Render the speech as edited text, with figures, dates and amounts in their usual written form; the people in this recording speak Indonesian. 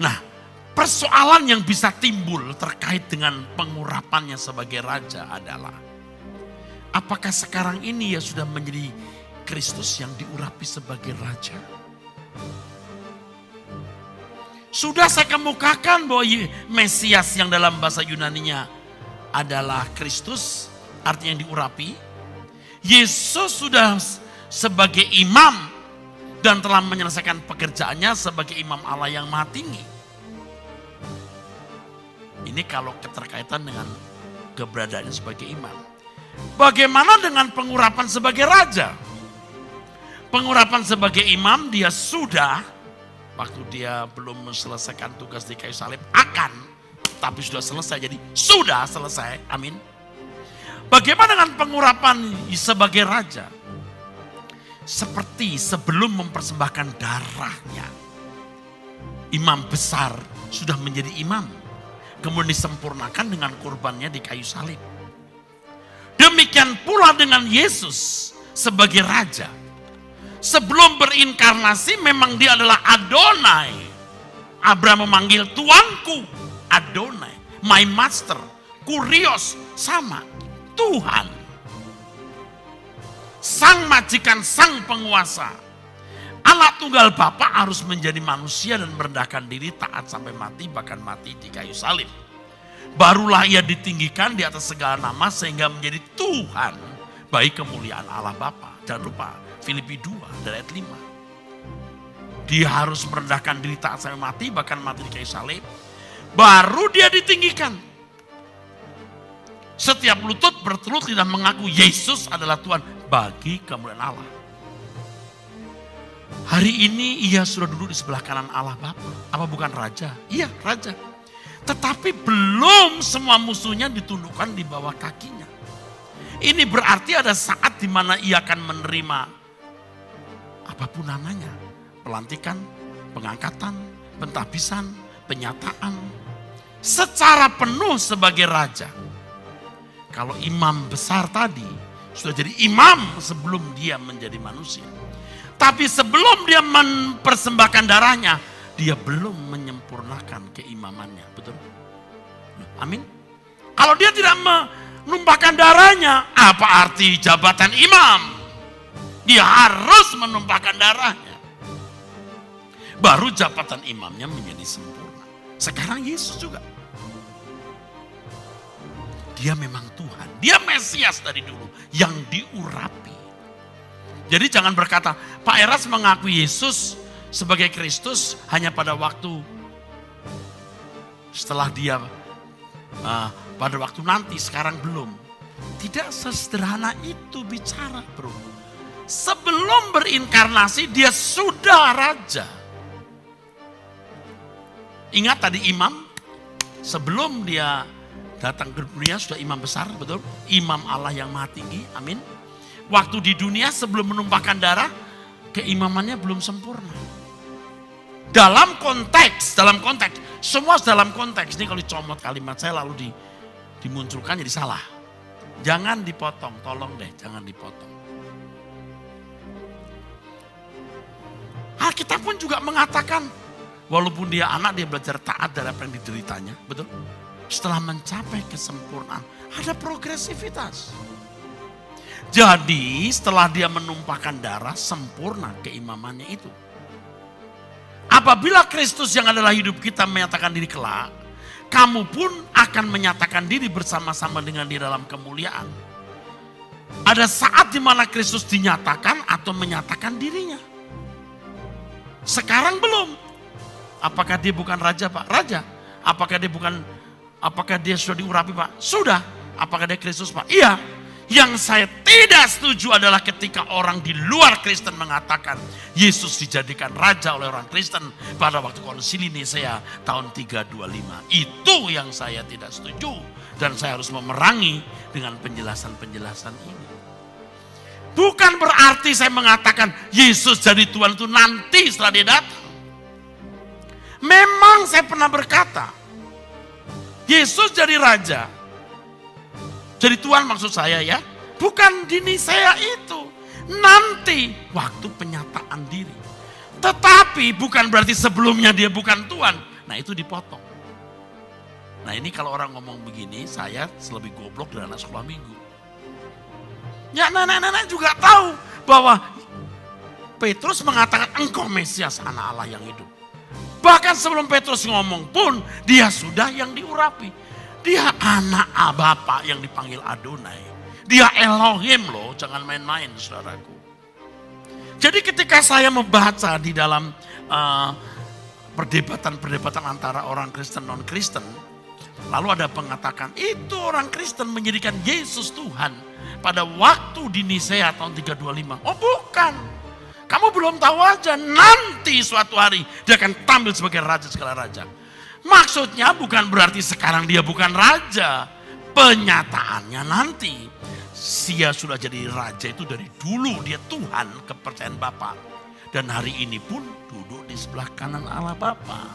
Nah, persoalan yang bisa timbul terkait dengan pengurapannya sebagai raja adalah, apakah sekarang ini ia sudah menjadi Kristus yang diurapi sebagai raja? Sudah saya kemukakan bahwa Mesias yang dalam bahasa Yunaninya adalah Kristus, artinya yang diurapi. Yesus sudah sebagai imam dan telah menyelesaikan pekerjaannya sebagai imam Allah yang maha tinggi. Ini kalau keterkaitan dengan keberadaannya sebagai imam. Bagaimana dengan pengurapan sebagai raja? Pengurapan sebagai imam dia sudah, waktu dia belum menyelesaikan tugas di kayu salib, tapi sudah selesai, jadi sudah selesai, amin. Bagaimana dengan pengurapan sebagai raja? Seperti sebelum mempersembahkan darahnya, imam besar sudah menjadi imam, kemudian disempurnakan dengan kurbannya di kayu salib. Demikian pula dengan Yesus sebagai raja. Sebelum berinkarnasi memang dia adalah Adonai. Abraham memanggil Tuanku, Adonai, my master, Kurios, sama, Tuhan. Sang majikan, sang penguasa. Anak tunggal Bapa harus menjadi manusia dan merendahkan diri, taat sampai mati, bahkan mati di kayu salib. Barulah ia ditinggikan di atas segala nama sehingga menjadi Tuhan bagi kemuliaan Allah Bapa. Jangan lupa Filipi 2 dari ayat 5. Dia harus merendahkan diri, taat sampai mati, bahkan mati di kayu salib. Baru dia ditinggikan. Setiap lutut bertelut lidah mengaku Yesus adalah Tuhan bagi kemuliaan Allah. Hari ini ia sudah duduk di sebelah kanan Allah Bapa. Apa bukan raja? Iya, raja. Tetapi belum semua musuhnya ditundukkan di bawah kakinya. Ini berarti ada saat di mana ia akan menerima apapun namanya. Pelantikan, pengangkatan, pentahbisan, penyataan. Secara penuh sebagai raja. Kalau imam besar tadi sudah jadi imam sebelum dia menjadi manusia. Tapi sebelum dia mempersembahkan darahnya, dia belum menyempurnakan keimamannya. Betul? Amin. Kalau dia tidak menumpahkan darahnya, apa arti jabatan imam? Dia harus menumpahkan darahnya. Baru jabatan imamnya menjadi sempurna. Sekarang Yesus juga. Dia memang Tuhan. Dia Mesias dari dulu yang diurapi. Jadi jangan berkata, Pak Eras mengakui Yesus sebagai Kristus hanya pada waktu setelah dia pada waktu nanti, sekarang belum. Tidak sesederhana itu bicara, bro. Sebelum berinkarnasi dia sudah raja. Ingat tadi imam, sebelum dia datang ke dunia sudah imam besar, betul? Imam Allah yang maha tinggi, amin. Waktu di dunia sebelum menumpahkan darah, keimamannya belum sempurna. Dalam konteks, semua dalam konteks. Ini kalau dicomot kalimat saya lalu dimunculkan jadi salah. Jangan dipotong, tolong deh, jangan dipotong. Alkitab pun juga mengatakan, walaupun dia anak, dia belajar taat dari apa yang dideritanya, betul? Setelah mencapai kesempurnaan, ada progresivitas. Jadi setelah dia menumpahkan darah, sempurna keimamannya itu. Apabila Kristus yang adalah hidup kita menyatakan diri kelak, kamu pun akan menyatakan diri bersama-sama dengan di dalam kemuliaan. Ada saat di mana Kristus dinyatakan atau menyatakan dirinya. Sekarang belum. Apakah dia bukan raja, Pak? Raja. Apakah dia sudah diurapi, Pak? Sudah. Apakah dia Kristus, Pak? Iya. Yang saya tidak setuju adalah ketika orang di luar Kristen mengatakan Yesus dijadikan raja oleh orang Kristen pada waktu konsili Nisea tahun 325. Itu yang saya tidak setuju dan saya harus memerangi dengan penjelasan-penjelasan ini. Bukan berarti saya mengatakan Yesus jadi Tuhan itu nanti setelah dia datang. Memang saya pernah berkata Yesus jadi raja. Jadi Tuhan maksud saya ya, bukan di Nisea itu. Nanti waktu penyataan diri. Tetapi bukan berarti sebelumnya dia bukan Tuhan. Nah itu dipotong. Nah ini kalau orang ngomong begini, saya lebih goblok dari anak sekolah minggu. Ya anak-anak juga tahu bahwa Petrus mengatakan engkau Mesias anak Allah yang hidup. Bahkan sebelum Petrus ngomong pun dia sudah yang diurapi. Dia anak Bapa yang dipanggil Adonai. Dia Elohim loh, jangan main-main saudaraku. Jadi ketika saya membaca di dalam perdebatan-perdebatan antara orang Kristen non-Kristen, lalu ada pengatakan itu orang Kristen menjadikan Yesus Tuhan pada waktu di Nisea tahun 325. Oh bukan. Kamu belum tahu aja, nanti suatu hari dia akan tampil sebagai raja segala raja. Maksudnya bukan berarti sekarang dia bukan raja. Penyataannya nanti. Dia sudah jadi raja itu dari dulu, dia Tuhan kepercayaan Bapa. Dan hari ini pun duduk di sebelah kanan Allah Bapa.